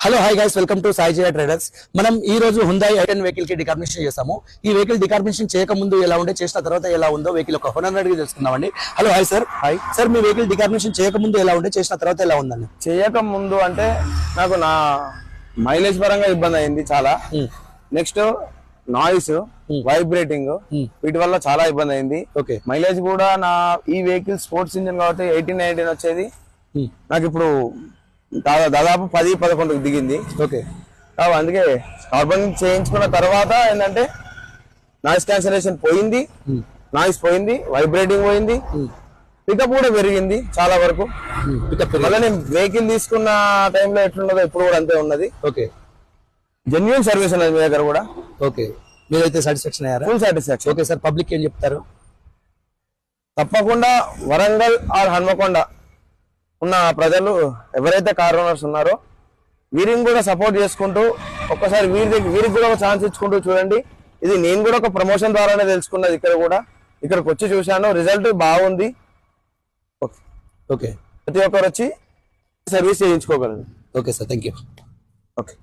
Hello hi guys, welcome to Sai Jaya traders. మనం ఈ రోజు హుందాయ్ i10 వెహికల్ కి డికార్బినేషన్ చేస్తాము. ఈ వెహికల్ డికార్బినేషన్ చేయకముందు ఎలా ఉండే, చేసిన తర్వాత ఎలా ఉందో వెహికల్ ఒక ఓనర్ అడిగి తెలుసుకుందామండి. Hello hi sir. Hi sir, మీ వెహికల్ డికార్బినేషన్ చేయకముందు ఎలా ఉండే, చేసిన తర్వాత ఎలా ఉందండి? చేయకముందు అంటే నాకు నా మైలేజ్ పరంగా ఇబ్బంది అయింది చాలా. నెక్స్ట్ నాయిస్, వైబ్రేటింగ్, వీటి వల్ల చాలా ఇబ్బంది అయింది. ఓకే. మైలేజ్ కూడా నా ఈ వెహికల్ స్పోర్ట్స్ ఇంజిన్ కాబట్టి 18-19 వచ్చేది. నాకు ఇప్పుడు దాదాపు 10-11 దిగింది. ఓకే. అందుకే కార్బన్ చేయించుకున్న తర్వాత ఏంటంటే నాయిస్ క్యాన్సలేషన్ పోయింది, నాయిస్ పోయింది, వైబ్రేటింగ్ పోయింది, పికప్ కూడా పెరిగింది చాలా వరకు. మళ్ళీ నేను వెహికల్ తీసుకున్న టైంలో ఎట్లున్నదో ఇప్పుడు కూడా అంతే ఉన్నది. ఓకే. జెన్యూన్ సర్వీస్ ఉన్నది మీ దగ్గర కూడా. ఓకే, మీరైతే సాటిస్ఫాక్షన్ అయ్యారా? Full satisfaction. Okay sir, public ఏం చెప్తారు? తప్పకుండా వరంగల్ ఆర్ హన్మకొండ ఉన్న ప్రజలు ఎవరైతే కార్ ఓనర్స్ ఉన్నారో వీరిని కూడా సపోర్ట్ చేసుకుంటూ ఒక్కసారి వీరికి కూడా ఒక ఛాన్స్ ఇచ్చుకుంటూ చూడండి. ఇది నేను కూడా ఒక ప్రమోషన్ ద్వారానే తెలుసుకున్నది. ఇక్కడికి వచ్చి చూశాను, రిజల్ట్ బాగుంది. ఓకే. ప్రతి ఒక్కరు వచ్చి సర్వీస్ చేయించుకోగలరు. Okay sir, thank you. Okay.